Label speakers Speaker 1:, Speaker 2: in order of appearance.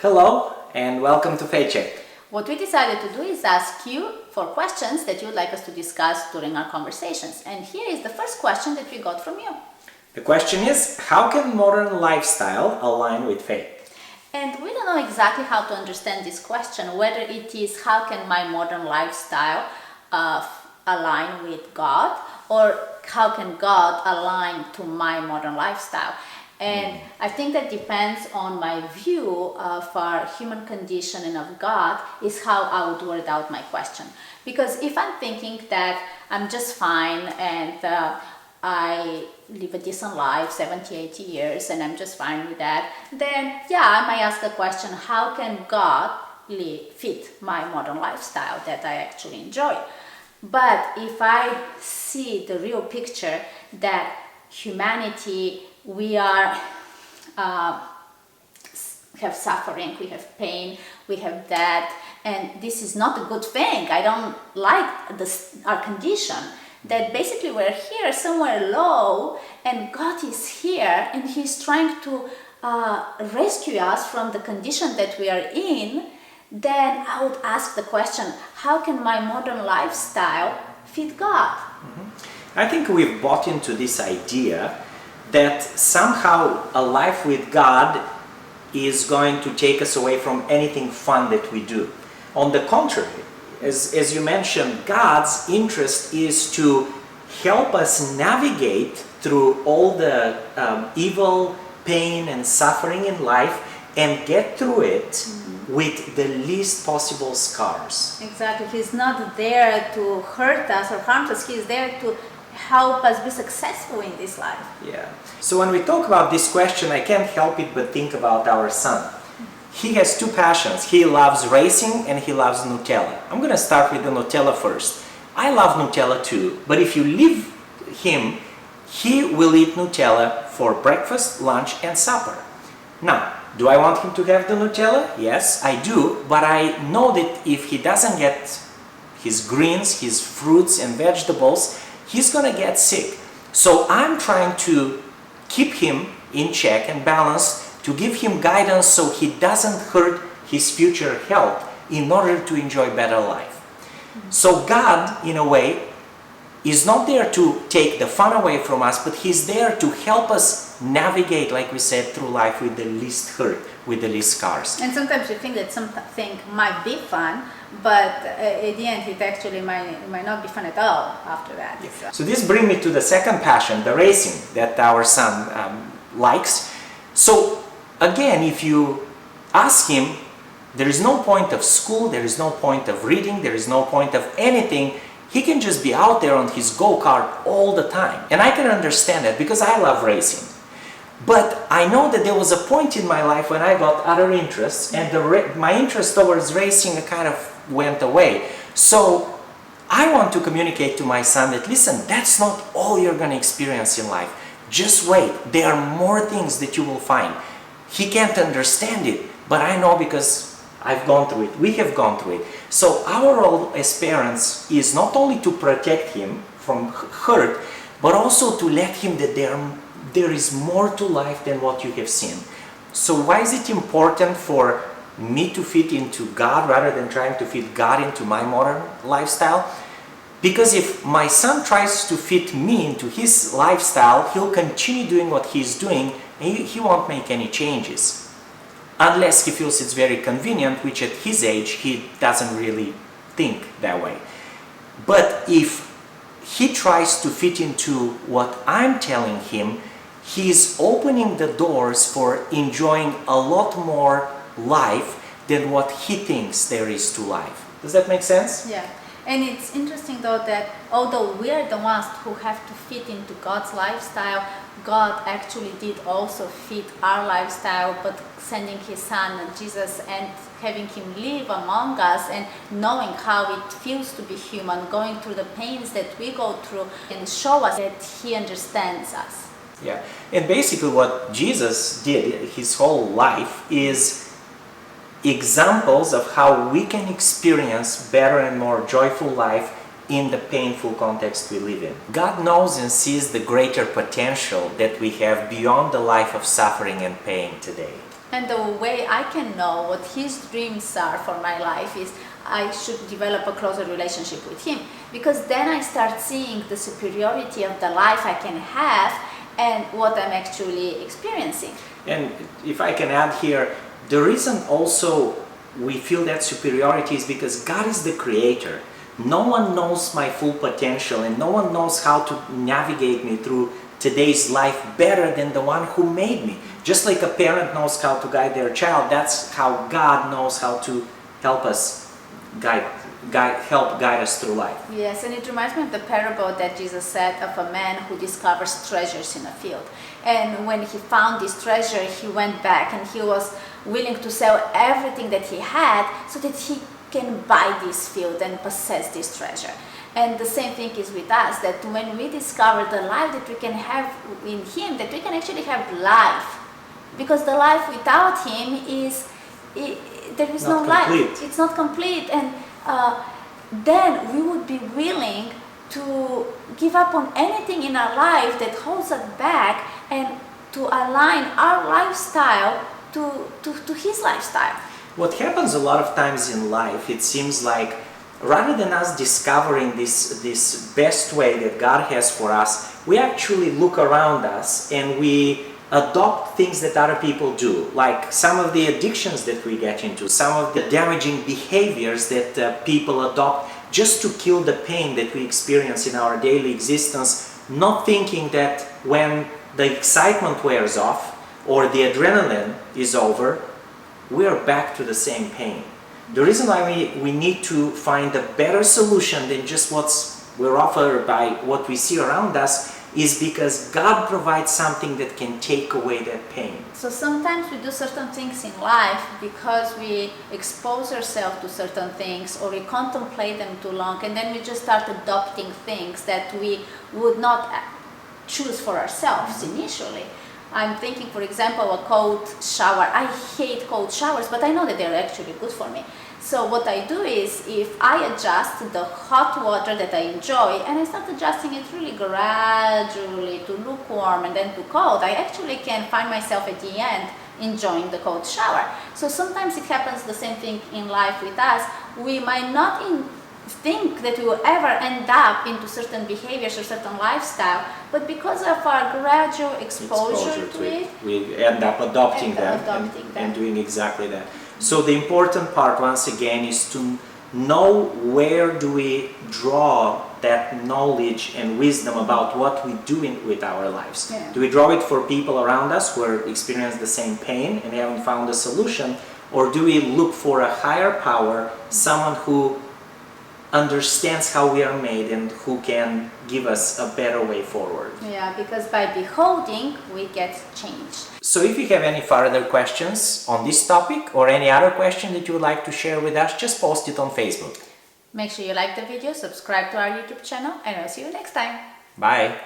Speaker 1: Hello and welcome to Faith Check.
Speaker 2: What we decided to do is ask you for questions that you would like us to discuss during our conversations. And here is the first question that we got from you.
Speaker 1: The question is, how can modern lifestyle align with faith?
Speaker 2: And we don't know exactly how to understand this question, whether it is how can my modern lifestyle align with God, or how can God align to my modern lifestyle. And I think that depends on my view of our human condition and of God is how I would word out my question. Because if I'm thinking that I'm just fine and I live a decent life, 70, 80 years, and I'm just fine with that, then yeah, I might ask the question, how can God fit my modern lifestyle that I actually enjoy? But if I see the real picture that humanity, we are have suffering, we have pain, we have death, and this is not a good thing. I don't like our condition. That basically we're here somewhere low, and God is here, and He's trying to rescue us from the condition that we are in. Then I would ask the question, how can my modern lifestyle fit God?
Speaker 1: I think we've bought into this idea that somehow a life with God is going to take us away from anything fun that we do. On the contrary, as you mentioned, God's interest is to help us navigate through all the evil, pain, and suffering in life and get through it with the least possible scars.
Speaker 2: Exactly. He's not there to hurt us or harm us. He's there to help us be successful in this life.
Speaker 1: Yeah. So when we talk about this question, I can't help it but think about our son. He has two passions. He loves racing and he loves Nutella. I'm going to start with the Nutella first. I love Nutella too, but if you leave him, he will eat Nutella for breakfast, lunch, and supper. Now, do I want him to have the Nutella? Yes, I do, but I know that if he doesn't get his greens, his fruits and vegetables, he's going to get sick. So I'm trying to keep him in check and balanced, to give him guidance so he doesn't hurt his future health in order to enjoy better life. So God, in a way, is not there to take the fun away from us, but He's there to help us navigate, like we said, through life with the least hurt, with the least scars.
Speaker 2: And sometimes you think that something might be fun, but at the end it actually might not be fun at all after that.
Speaker 1: Yeah. So this brings me to the second passion, the racing, that our son likes. So again, if you ask him, there is no point of school, there is no point of reading, there is no point of anything. He can just be out there on his go-kart all the time. And I can understand that because I love racing. But I know that there was a point in my life when I got other interests, and my interest towards racing kind of went away. So I want to communicate to my son that, listen, that's not all you're going to experience in life. Just wait. There are more things that you will find. He can't understand it, but I know because I've gone through it. We have gone through it. So our role as parents is not only to protect him from hurt, but also to let him that there is more to life than what you have seen. So why is it important for me to fit into God rather than trying to fit God into my modern lifestyle? Because if my son tries to fit me into his lifestyle, he'll continue doing what he's doing and he won't make any changes. Unless he feels it's very convenient, which at his age, he doesn't really think that way. But if he tries to fit into what I'm telling him, he's opening the doors for enjoying a lot more life than what he thinks there is to life. Does that make sense?
Speaker 2: Yeah. And it's interesting though that although we are the ones who have to fit into God's lifestyle, God actually did also fit our lifestyle, but sending His Son, Jesus, and having Him live among us and knowing how it feels to be human, going through the pains that we go through, and show us that He understands us.
Speaker 1: Yeah. And basically what Jesus did his whole life is examples of how we can experience better and more joyful life in the painful context we live in. God knows and sees the greater potential that we have beyond the life of suffering and pain today.
Speaker 2: And the way I can know what his dreams are for my life is I should develop a closer relationship with him, because then I start seeing the superiority of the life I can have and what I'm actually experiencing.
Speaker 1: And if I can add here, the reason also we feel that superiority is because God is the creator. No one knows my full potential, and no one knows how to navigate me through today's life better than the one who made me. Just like a parent knows how to guide their child, that's how God knows how to help us guide us through life.
Speaker 2: Yes, and it reminds me of the parable that Jesus said of a man who discovers treasures in a field. And when he found this treasure, he went back and he was willing to sell everything that he had so that he can buy this field and possess this treasure. And the same thing is with us, that when we discover the life that we can have in him, that we can actually have life. Because the life without him there is no life. It's not complete. And then we would be willing to give up on anything in our life that holds us back and to align our lifestyle to his lifestyle.
Speaker 1: What happens a lot of times in life, it seems like rather than us discovering this best way that God has for us, we actually look around us and we adopt things that other people do, like some of the addictions that we get into, some of the damaging behaviors that people adopt just to kill the pain that we experience in our daily existence, not thinking that when the excitement wears off or the adrenaline is over, we are back to the same pain. The reason why we need to find a better solution than just we're offered by what we see around us is because God provides something that can take away that pain.
Speaker 2: So sometimes we do certain things in life because we expose ourselves to certain things or we contemplate them too long, and then we just start adopting things that we would not choose for ourselves initially. I'm thinking, for example, a cold shower. I hate cold showers, but I know that they're actually good for me. So what I do is, if I adjust the hot water that I enjoy, and I start adjusting it really gradually to lukewarm and then to cold, I actually can find myself at the end enjoying the cold shower. So sometimes it happens the same thing in life with us. We might not think that we will ever end up into certain behaviors or certain lifestyle, but because of our gradual exposure to it,
Speaker 1: we end up adopting them and doing exactly that. So the important part, once again, is to know where do we draw that knowledge and wisdom about what we do with our lives.
Speaker 2: Yeah.
Speaker 1: Do we draw it for people around us who experience the same pain and haven't found a solution, or do we look for a higher power, someone who understands how we are made and who can give us a better way forward?
Speaker 2: Yeah, because by beholding, we get changed.
Speaker 1: So if you have any further questions on this topic or any other question that you would like to share with us, just post it on Facebook.
Speaker 2: Make sure you like the video, subscribe to our YouTube channel, and I'll see you next time.
Speaker 1: Bye.